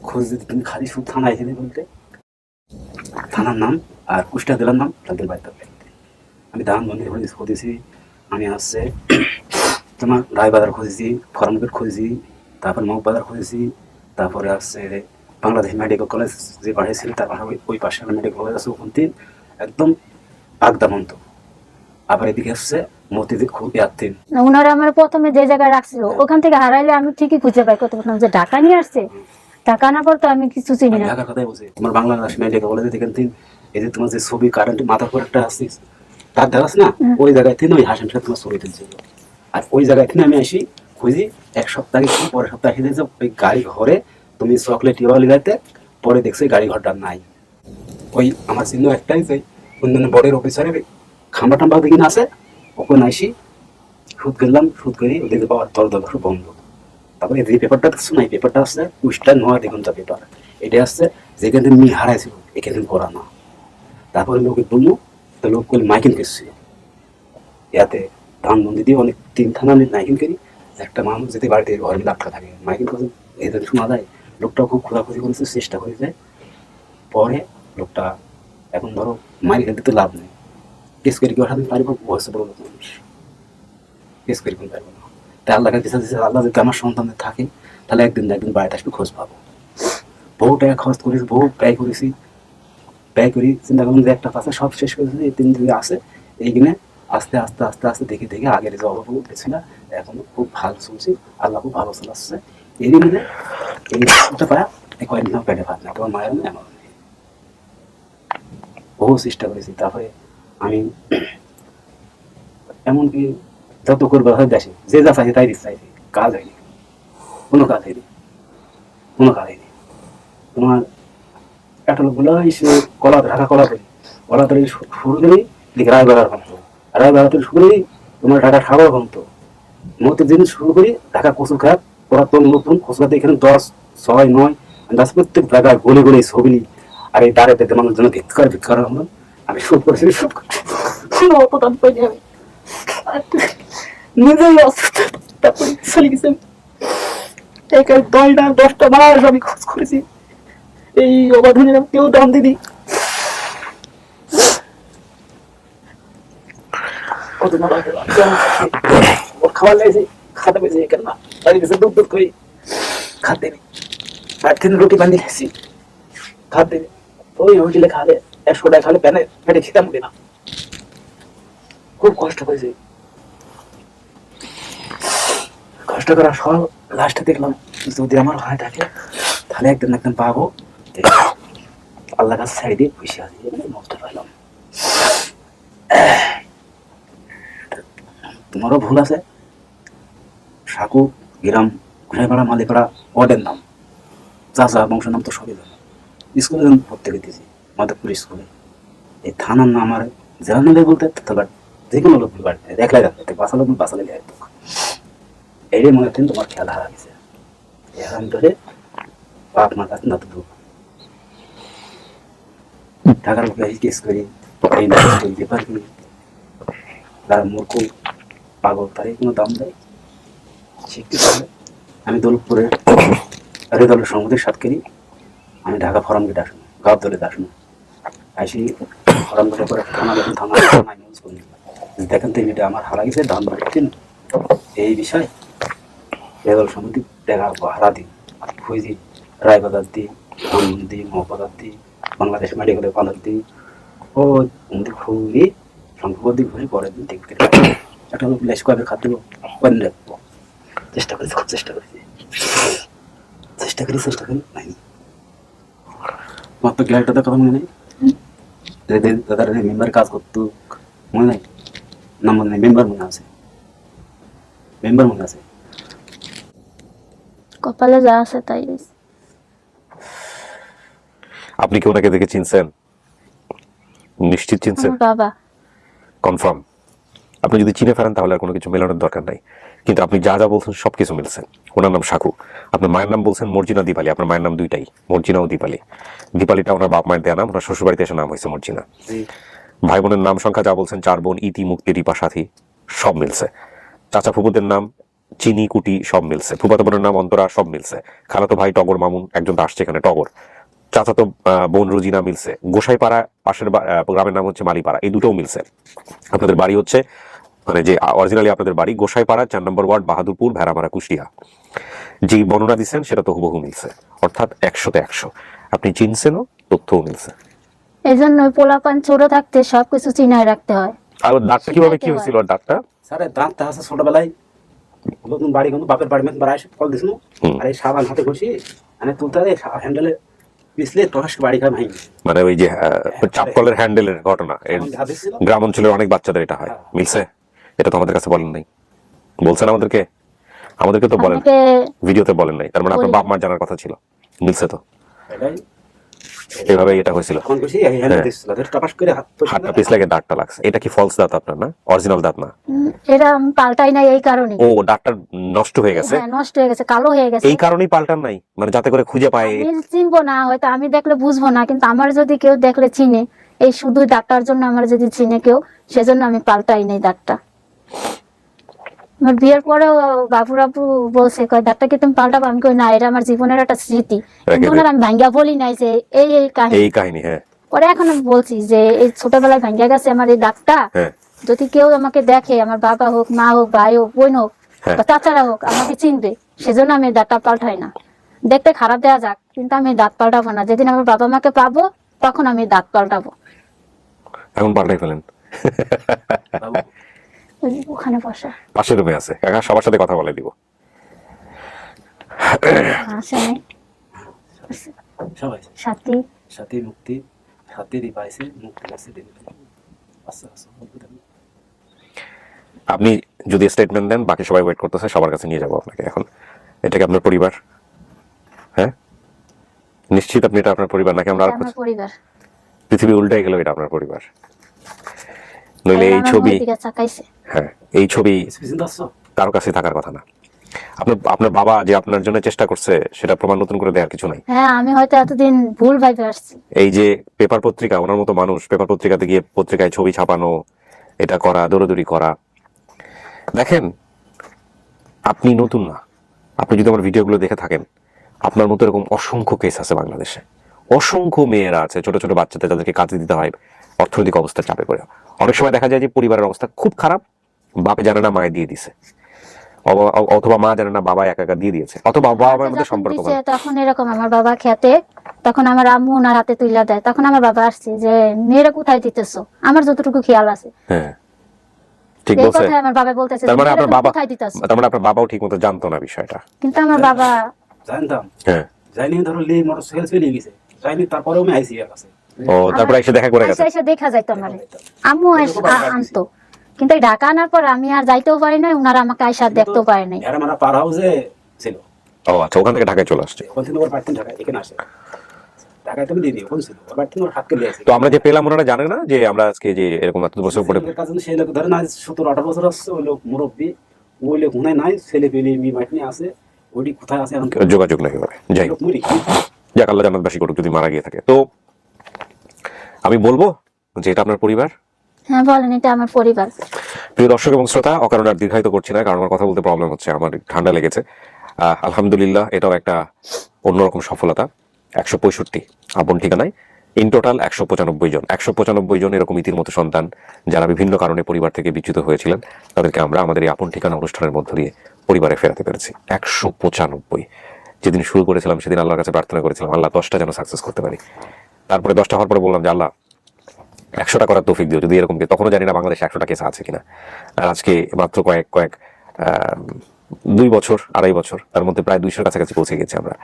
খোঁজ যদি তুমি খালি শুধু থানায় এসে বলতে, থানার নাম আর কুষ্টিয়া জেলার নাম তাদের বাড়িতে। আমি ধান মন্দির খুঁজেছি, আমি আসছে তোমার রায়বাজার খুঁজেছি, ফরামগেট খুঁজেছি, তারপর মগবাজার খুঁজেছি, তারপরে আসছে বাংলাদেশ মেডিকেল কলেজ যে পাঠিয়েছিল তার পাশে ওই পাশে মেডিকেল কলেজ আছে, ওখান একদম আগদামন্ত। আবার এদিকে আসছে মতিঝিল খুব ইয়াত্তিন। ওনারা আমার প্রথমে যে জায়গায় রাখছিল ওখান থেকে হারাইলে আমি ঠিকই খুঁজে পাই করতে পারতাম, যে ঢাকা নিয়ে আসছে, ঢাকা না করতো আমি কিছু চিনি না। ঢাকার কথাই বলছি, তোমার বাংলাদেশ মেডিকেল কলেজে থেকে এই যে তোমার যে ছবি কারেন্ট মাথার পর একটা আসছিস তার দেখাস না, ওই জায়গায় থেকে ওই হাসেন সাহেব তোমার ছবি তুলছিল। আর ওই জায়গায় থেকে আমি আসি খুঁজি, 1 সপ্তাহ পরের সপ্তাহে এসে দেখছি ওই গাড়ি ঘরে তুমি চকলেট ইউলি গাইতে, পরে দেখছি গাড়ি ঘরটা নাই। ওই আমার চিহ্ন একটাই, যে অন্যান্য বড়ের অফিসারের খাম্বা টাম্বা দিকে আছে, ওখানে আসি সুদ গেলাম, সুদ করি ওদিকে পাওয়ার দরদর বন্ধ। তারপরে যে পেপারটা দেখছো না, এই পেপারটা আসছে কুষ্টা 9 দিগন্ত পেপার, এটা আসছে যেখান থেকে মি হারাইছিল এখান থেকে করা না। তারপরে লোকে বললো, তো লোক করলে মাইকিং করছিল, ইয়াতে ধানমন্দি দিয়ে অনেক 3 থানা মাইকিং করি, একটা মানুষ যেতে বাড়িতে ঘরে আটকা থাকে, মাইকিং করে এদের শোনা যায়। লোকটাও খুব খোঁজাখুঁজি করেছে, চেষ্টা করে যায়, পরে লোকটা এখন ধরো মাইল খেলতে তো লাভ নেই, কেস করে কি ওঠাতে পারবো, বয়সে বড় লোক মানুষ, কেস করে কিন্তু পারবো না। তাই আল্লাহ কাছে আল্লাহ যদি আমার সন্তানদের থাকে তাহলে একদিন না একদিন বাড়িতে আসবে, খোঁজ পাবো। বহু টাকা খরচ করেছি, বহু ব্যয় করেছি, ব্যয় করি, চিন্তা করলাম যে একটা পাশে সব শেষ করেছি, এই 3 দিনে আসে এইখানে আস্তে আস্তে আস্তে আস্তে দেখে দেখে আগের যে অভাব উঠেছিল এখন খুব ভালো চলছি, আল্লাহ খুব ভালো চলাচ্ছে। এরই মধ্যে এই পায়া কয়েকদিন পেটে ভাত না, তোমার মায়ের এমন বহু চেষ্টা করেছি। তারপরে আমি এমনকি যত করবো দেশে যে যা চাইছে তাই দিতে চাইছি, কাজ হয়নি, কোনো কাজ হয়নি, কোনো কাজ হয়নি। তোমার একটা লোকগুলো কলা ঢাকা কলা করি, কলা তৈরি শুরু করি দিকে রায়বাগার কমতো, রায়বাগা তৈরি শুরু করি তোমার ঢাকা খাবার কমতো, মতো জিনিস শুরু করি ঢাকা কচু খাত, ওরা তো নতুন কচু খাতে এখানে 10, 6, 9 গাছ প্রত্যেক জায়গায় গলি গলি ছবি, আর এই দাঁড়ে পেতে মানুষ জন্য ভিক্ষার আমি শুট করেছি, শুট করছি অপদান পাইনি আমি নিজেই অসুস্থ, তারপরে চলে গেছি 10টা মাস আমি খোঁজ করেছি, এই অবাধনের কেউ দাম দিদি খাবার লাগছে, খাতে পেয়েছি কেন না, বাড়ি গেছে দুধ দুধ করি খাতে নেই, একদিন রুটি বান্ধি খাইছি খাতে ওই হোটেলে খালে 100 টাকা খালে পেটে খেতাম না, খুব কষ্ট হয়েছে। কষ্ট করার সব লাস্টে দেখলাম যদি আমার হয় থাকে তাহলে একদিন পাবো। আল্লাহ কাছে ছাড়ি দিয়ে বসে আছি, বুঝতে পারলাম তোমারও ভুল আছে। সাকু গ্রাম ঘুরাইপাড়া মালিপাড়া ওয়ার্ডের নাম, চাচা বংশ নাম তো সবই জানো। স্কুলে যখন ভর্তি করতেছি মাধবপুর স্কুলে, এই থানার নাম আর জেলা নামে বলতে যে কোনো লোক বাড়িতে দেখলাই রাখতে বাঁচালে এইটাই মনে হচ্ছেন তোমার খেয়াল হারা গেছে। এখন ধরে বাপ মা কাছে না তো টাকার কেস করি এই পেপার কিনি, তারা মূর্খ পাগল তারই কোনো দাম দেয় শিখতে পারলে। আমি দৌলতপুরের দলের সমুদ্রের সাত করি, আমি ঢাকা ফরাম গেটে আসুন, গাঁও দলে আসুন আসি ফরাম গেটে করে থানা নিউজ করি দেখেন তো এটা আমার হারা গেছে ধান বাড়ছেন এই বিষয় রেদল সমিতি টাকা হারা দিই খুঁজি রায়বাজার দিই, ধান দিই, মহবাজার দিই, বাংলাদেশ মেডিকেলে পালক দিই, ও খুবই সংখ্যক দিক ঘুরে পরের দিন দেখতে একটা লোক লেস কবে খাদ্য রাখবো চেষ্টা করেছি, খুব চেষ্টা করি নাই। তোমার তো গ্যালারিটা কথা মনে নেই, দাদার মেম্বার কাজ করতো মনে নাই? না মনে নেই, মেম্বার মনে আছে, কপালে যা আছে তাই। আপনি কি ওনাকে দেখে চিনছেন? নিশ্চিত চিনছেন? আমার বাবা। কনফার্ম? আপনি যদি চিনে ফেলেন তাহলে আর কোনো কিছু মেলানোর দরকার নাই, কিন্তু আপনি যা যা বলছেন সবকিছু মিলছে। ওনার নাম সাকু, আপনার মায়ের নাম বলছেন মর্জিনা দীপালি, আপনার মায়ের নাম দুইটাই মর্জিনা ও দীপালি। দীপালিটা ওনার বাপ মায়ের দেয়া নাম, ওনার শ্বশুরবাড়িতে এসে নাম হয়েছে মর্জিনা। ভাই বোনের নাম সংখ্যা যা বলছেন 4 বোন, ইতি, মুক্তি, রিপা, সাথী, সব মিলছে। চাচা ফুপুদের নাম চিনি, কুটি, সব মিলছে। ফুফাতো বোনের নাম অন্তরা, সব মিলছে। খালাতো ভাই টগর মামুন, একজন তো আসছে এখানে টগর। চাচাতো বোন রুজিনা মিলছে। গোসাইপাড়া পাশের গ্রামের নাম হচ্ছে মালিপাড়া, এই দুটোও মিলছে। আপনাদের বাড়ি হচ্ছে মানে যে অরিজিনালি আপনাদের বাড়ি গোসাইপাড়া 4 নম্বর ওয়ার্ড, বাহাদুরপুর, ভেড়ামারা, কুষ্টিয়া। যে বর্ণনা দিচ্ছেন সেটা তো হুবহু মিলছে, অর্থাৎ 100-তে 100। আপনি চিনছেনও, তথ্যও মিলছে। এই জন্য পোলাপান ছোট থাকতে সবকিছু চিনায় রাখতে হয়। আর দাঁতটা কিভাবে কি হয়েছিল? দাঁতটা স্যার দাঁতটা আছে ছোটবেলায় নতুন বাড়ি কিন্তু বাপের বাড়ি মধ্যে বাড়াই ফল দিছিল, আর এই সাবান হাতে ঘষি মানে তুলতে হ্যান্ডেলে পিছলে তরাস বাড়ি খায় ভাই। মানে ওই যে চাপকলের হ্যান্ডেলের ঘটনা গ্রাম অঞ্চলের অনেক বাচ্চাদের এটা হয়, মিলছে? এটা তো আমাদের কাছে বলেন নাই, বলছেন আমাদেরকে তো বলেন, ভিডিওতে বলেন নাই। তার মানে আপনার বাপ মার জানার কথা ছিল, মিলছে তো? এভাবে এটা হয়েছিল, হাতটা পিছলে দাঁতটা লাগছে। এটা কি ফলস দাঁত আপনার, না অরিজিনাল দাঁত? না, এটা আমি পাল্টাই নাই এই কারণে। ও দাঁতটা নষ্ট হয়ে গেছে? হ্যাঁ নষ্ট হয়ে গেছে, কালো হয়ে গেছে। এই কারণেই পাল্টান নাই, মানে যাতে করে খুঁজে পায়। আমি চিনবো না, হয়তো আমি দেখলে বুঝবো না, কিন্তু আমার যদি কেউ দেখলে চিনে, এই শুধু দাঁতটার জন্য আমার যদি চিনে কেউ, সেজন্য আমি পাল্টাই নাই দাঁতটা। আমার বিয়ের পরেও বাবু বলছে কয় দাঁতটা কি তুমি পাল্টাবো? আমি কই না, এটা আমার জীবনের একটা স্মৃতি। কিন্তু আমি ভাঙ্গা বলি নাই যে এই কাহিনী। হ্যাঁ, পরে এখন আমি বলছি যে এই ছোটবেলায় ভাঙ্গা গেছে আমার এই দাঁতটা। যদি কেউ আমাকে দেখে, আমার বাবা হোক, মা হোক, ভাই হোক, বোন হোক বা চাচারা হোক, আমাকে চিনবে, সেজন্য আমি দাঁতটা পাল্টাই না। দেখতে খারাপ দেওয়া যাক, কিন্তু আমি দাঁত পাল্টাবো না। যেদিন আমার বাবা মাকে পাবো তখন আমি দাঁত পাল্টাবো। এখন পাল্টাই ফেলেন। ওখানে বসা পাশের রুমে আছে, কাকা সবার সাথে কথা বলে দিব। সাথী মুক্তি, সাথী রিপাইছে, মুক্তি আছে। আপনি যদি স্টেটমেন্ট দেন, বাকি সবাই ওয়েট করতেছে, সবার কাছে নিয়ে যাবো আপনাকে। এখন এটা কি আপনার পরিবার? হ্যাঁ, নিশ্চিত আপনি এটা আপনার পরিবার নাকি আমরা পরিবার? পৃথিবী উল্টে গেল, এটা আপনার পরিবার? নইলে এই ছবি, হ্যাঁ এই ছবি কারো কাছে থাকার কথা না। আপনার বাবা যে আপনার জন্য চেষ্টা করছে সেটা প্রমাণ নতুন করে দেওয়ার কিছু নাই। হ্যাঁ, আমি হয়তো এতদিন ভুল ভাবে আসছি। এই যে পেপার পত্রিকা, ওনার মতো মানুষ পেপার পত্রিকাতে গিয়ে পত্রিকায় ছবি ছাপানো, এটা করা, দৌড়াদৌড়ি করা। দেখেন, আপনি নতুন না। আপনি যদি আমার ভিডিওগুলো দেখে থাকেন, আপনার মতো এরকম অসংখ্য কেস আছে বাংলাদেশে। অসংখ্য মেয়েরা আছে, ছোট ছোট বাচ্চাদের, যাদেরকে কাজে দিতে হয় অর্থনৈতিক অবস্থা চাপে পড়ে। অনেক সময় দেখা যায় যে পরিবারের অবস্থা খুব খারাপ, বাপে জানে না, মায়ে দিয়ে দিছে। অথবা মা জানে না, বাবা একা একা দিয়ে দিয়েছে, অথবা বাবা মায়ের মধ্যে যখন সম্পর্ক দিছে, ভালো। তখন এরকম আমার বাবা খেতে, তখন আমার আম্মু ওনার হাতে তুইলা দেয়, তখন আমার বাবা আসছে যে মেয়েরা কোথায় দিতেছো, আমার যতটুকু খেয়াল আছে হ্যাঁ ঠিক এই বলছে। কথাই আমার বাবা বলতেছে তার মানে মেয়েরা আপনার বাবা, কোথায় দিতেছো, তার মানে আপনার বাবাও ঠিক মতো জানতো না বিষয়টা। কিন্তু আমার বাবা জানতাম হ্যাঁ। যাইনি, ধরো লি মোটরসাইকেল চলে গেছে, যাইনি, তারপরেও আমি আইসি এর কাছে। ও তারপরে এসে দেখা করে গেছে। এসে দেখা যাইতো আমার আম্মু আনতো, কিন্তু এই ঢাকা আনার পর আমি আর যাইতেও পারি নাই, ওনারা আমাকে আইসা দেখতেও পারে নাই। এরা মানে পার হাউসে ছিল, ও আচ্ছা, ওখান থেকে ঢাকায় চলে আসছে। ওখান থেকে ওর বাড়িতে ঢাকায় এখানে আসে, ঢাকায় তুমি দিদি ওখানে ছিল, ওর বাড়িতে ওর হাত কেটে আসে। তো আমরা যে পেলাম ওনারা জানে না যে আমরা আজকে যে এরকম এত বছর পরে ছেলের কাছে সেই লোক ধরে না 17-18 বছর আসছে, ওই লোক মুরব্বী, ওই লোক হুনায় নাই, ছেলে পেলে মেয়ে মাইট নিয়ে আসে, ওইটি কোথায় আছে এখন যোগাযোগ নাই এভাবে। যাই হোক, লোক মুড়ি যাক আল্লাহ জান্নাতবাসী করুক যদি মারা গিয়ে থাকে। তো আমি বলবো যে এটা আপনার পরিবার। হ্যাঁ বলেন, এটা আমার পরিবার। প্রিয় দর্শক এবং শ্রোতা, অকারণে আর দীর্ঘায়িত করছি না, কারণ আমার কথা বলতে প্রবলেম হচ্ছে, আমার ঠান্ডা লেগেছে। আলহামদুলিল্লাহ, এটাও একটা অন্যরকম সফলতা। 165 আপন ঠিকানায় ইন টোটাল 195 জন এরকম ইতির মতো সন্তান যারা বিভিন্ন কারণে পরিবার থেকে বিচ্যুত হয়েছিলেন, তাদেরকে আমরা আমাদের এই আপন ঠিকানা অনুষ্ঠানের মধ্য দিয়ে পরিবারে ফেরাতে পেরেছি। 195। যেদিন শুরু করেছিলাম সেদিন আল্লাহর কাছে প্রার্থনা করেছিলাম আল্লাহ 10টা যেন সাকসেস করতে পারি। তারপরে 10টা হওয়ার পরে বললাম যে আল্লাহ 100টা করার তৌফিক দিও, যদি এরকম, তখনও জানি না বাংলাদেশে 100টা কেস আছে কিনা। আর আজকে মাত্র কয়েক 2 বছর 2.5 বছর, তার মধ্যে প্রায় 200-র কাছাকাছি পৌঁছে গেছি আমরা।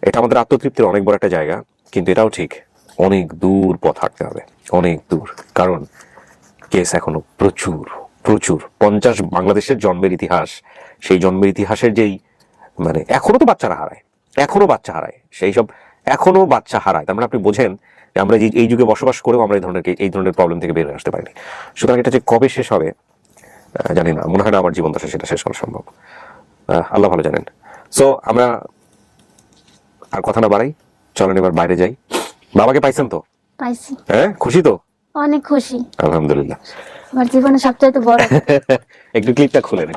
এটা আমাদের আত্মতৃপ্তির অনেক বড় একটা জায়গা, কিন্তু এটাও ঠিক অনেক দূর পথ হাঁটতে হবে, অনেক দূর। কারণ কেস এখনো প্রচুর 50 বাংলাদেশের জন্মের ইতিহাস, সেই জন্মের ইতিহাসের যেই মানে এখনো তো বাচ্চারা হারায়, সেই সব এখনো বাচ্চা হারায়। তার মানে আপনি বোঝেন যে আমরা এই যুগে বসবাস করেও আমরা এই ধরনের প্রবলেম থেকে বের হয়ে আসতে পারিনি। সুতরাং এটা যে কবে শেষ হবে জানি না, মনে হয় না আমার জীবন দশা সেটা শেষ করা সম্ভব, আল্লাহ ভালো জানেন। সো আমরা আর কথা না বাড়াই, চলেন এবার বাইরে যাই। বাবাকে পাইছেন তো? পাইছি। হ্যাঁ, খুশি তো? অনেক খুশি, আলহামদুলিল্লাহ। আমার জীবনে সবচেয়ে বড়। একটু ক্লিপটা খুলেন,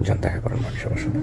যান দেখা করেন বাকি সবার সাথে।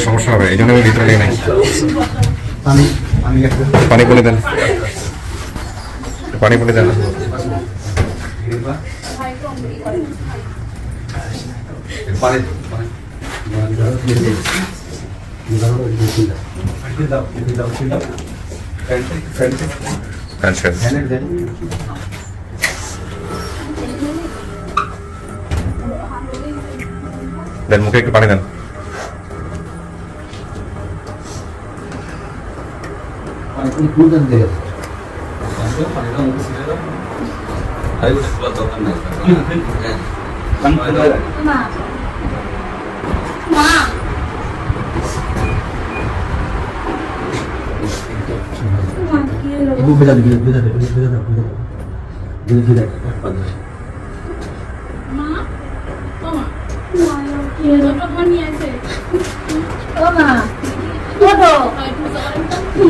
সমস্যা হবে, এই জন্য আমি ভিতরে নাই। পানি বলে দেন, পানি বলে দেন। দেন মুখে একটু পানি দেন।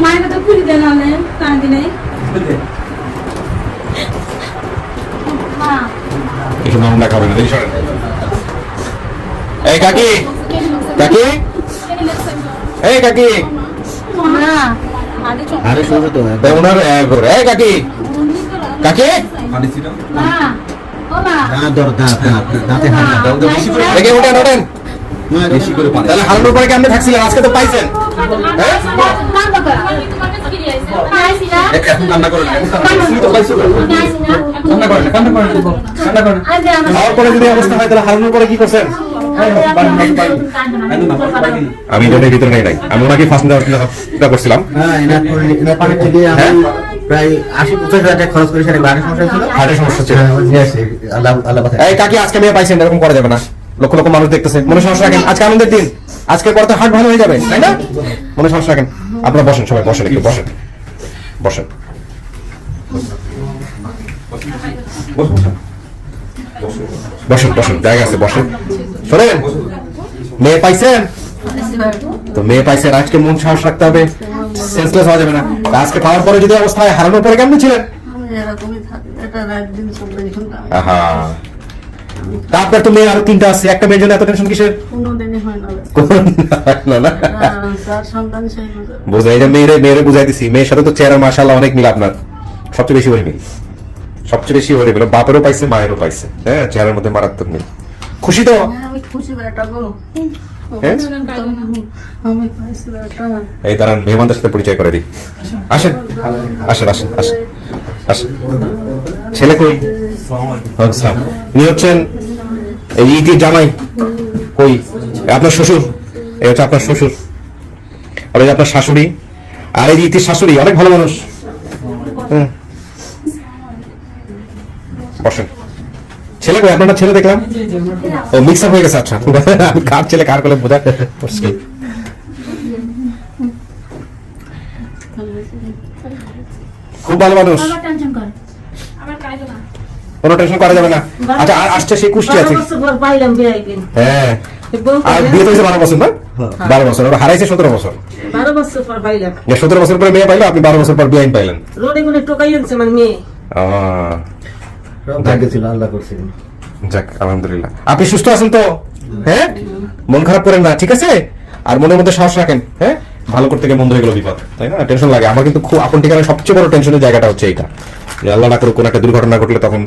মায়ের তো খুলি দেন কান্দি নাই। একটু নাম দেখাবে না, এই কাকি, এই কাকি, আরে শুনছো তো ওনার এই কাকি, দাঁতে হাত দাও, দেখে ওঠেন। বেশি করে পানি। তাহলে হারানোর পরে কেমনে থাকছিলেন, আজকে তো পাইছেন। এখন কান্না করেন, খাওয়ার পরে যদি অবস্থা হয় তাহলে হারানোর পরে কি করছেন? আমি এটার ভিতরে নাই আমি ওনাকে ফার্স্ট চিন্তা করছিলাম। হ্যাঁ এনার থেকে আমি প্রায় 80-85 হাজার টাকা খরচ করে সেটা বাড়ির সমস্যা ছিল। হার্টের সমস্যা ছিল। হ্যাঁ, নিয়ে আসি। আল্লাহ আল্লাহ কথা। এই কাকি আজকে মেয়ে পাইছেন, এরকম করা যাবে না। লক্ষ লক্ষ মানুষ দেখতেছে, মনে সমস্যা রাখেন। আজকে আনন্দের দিন, আজকের পর তো হার্ট ভালো হয়ে যাবে, তাই না? মনে সমস্যা রাখেন। আপনারা বসেন, সবাই বসেন, একটু বসেন বসেন বসেন বসেন, জায়গা আছে, বসেন। শোনেন, মেয়ে পাইছেন তো, মেয়ে পাইছেন, আজকে মন সাহস রাখতে হবে, সেন্সলেস হওয়া যাবে না। আজকে পাওয়ার পরে যদি অবস্থায়, হারানোর পরে কেমন ছিলেন? আমি এরকমই থাকি, এটা রাত দিন 24 ঘন্টা আমি আহা, তারপর তো মেয়ে আরো 3টা আছে, একটা মেয়ের জন্য এত টেনশন কিসের? কোনোদিনই হয় না। না না, যার সন্তান সেই বুঝে। বুঝাই, এটা মেয়েরে বুঝাই দিছি। মেয়ের সাথে তো চেহারা মাশাআল্লাহ অনেক মিল আপনার, সবচেয়ে বেশি ওই মিল, সবচেয়ে বেশি ওই মিল। বাপেরও পাইছে, মায়েরও পাইছে। হ্যাঁ, চেহারার মধ্যে মারাত্মক মিল। খুশি তো? হ্যাঁ, আমি খুশি বেটা গো। হ্যাঁ? আমি পাইছি বেটা। এই দাঁড়ান, মেহমানদের সাথে পরিচয় করে দিই। আসেন আসেন আসেন আসেন আসেন। ছেলে কই? আসসালাম। ইনি হচ্ছেন এই ইতির জামাই। কই? আপনার শ্বশুর। এই হচ্ছে আপনার শ্বশুর, আর এই আপনার শাশুড়ি, আর এই ইতির শাশুড়ি অনেক ভালো মানুষ। বসেন। ছেলে কই? আপনার ছেলে দেখলাম। ও মিক্স আপ হয়ে গেছে। আচ্ছা, আমি কার ছেলে কার কোলে বোঝা মুশকিল। খুব ভালো মানুষ, টেনশন করে কোনো টেনশন করা যাবে না। আচ্ছা, আর আসছে সেই কুষ্টি আছে। পাইলাম বিয়ে। হ্যাঁ, আর বিয়ে তো হয়েছে 12 বছর, না? 12 বছর, ওরা হারাইছে 17 বছর। 12 বছর পর পাইলাম। 17 বছর পরে মেয়ে পাইলো, আপনি 12 বছর পর বিয়ে আইন পাইলেন। রোডে গুলো টোকাই আনছে মানে মেয়ে। ভাগ্য ছিল, আল্লাহ করছে। যাক, আলহামদুলিল্লাহ। আপনি সুস্থ আছেন তো? হ্যাঁ, মন খারাপ করেন না, ঠিক আছে? আর মনের মধ্যে সাহস রাখেন। হ্যাঁ, ভালো করতে গিয়ে মন্দ হয়ে গেল বিপদ, তাই না? টেনশন লাগে আমার, কিন্তু খুব আপন ঠিকানা সবচেয়ে বড় টেনশনের জায়গাটা হচ্ছে এইটা, যে আল্লাহ না করুক কোনো একটা দুর্ঘটনা ঘটলে তখন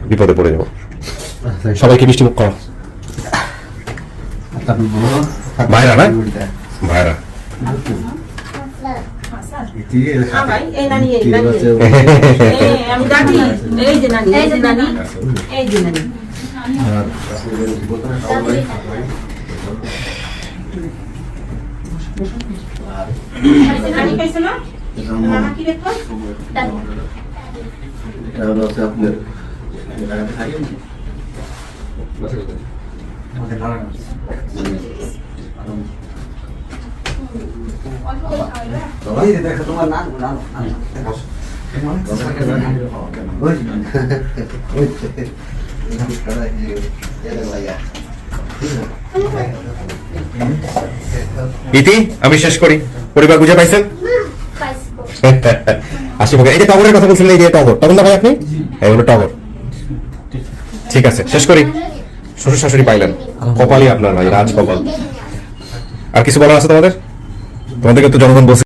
বিপদে পড়ে যাবো। সবাইকে মিষ্টি মুখ করো। ভাইরা না, ভাইরা। এই নানি, এই নানি। আমি দাদি, এই যে নানি, এই যে নানি, এই যে নানি। নানি পাইছো না? মামা কি দেখো? এটা হলো আপনার তোমার নাম ইতি, আমি শেষ করি। পরিবার বুঝে পাইছেন? আসি এই যে টগরের কথা বলছিলেন, এই যে টগর, তখন না ভাই আপনি? এই হলো টগর। ঠিক আছে, শেষ করি। শ্বশুর শাশুড়ি পাইলেন, কপালই আপনার ভাই, রাজ কপাল। আর কিছু বলার আছে তোমাদের? তোমাদেরকে তো জনগণ বলছে।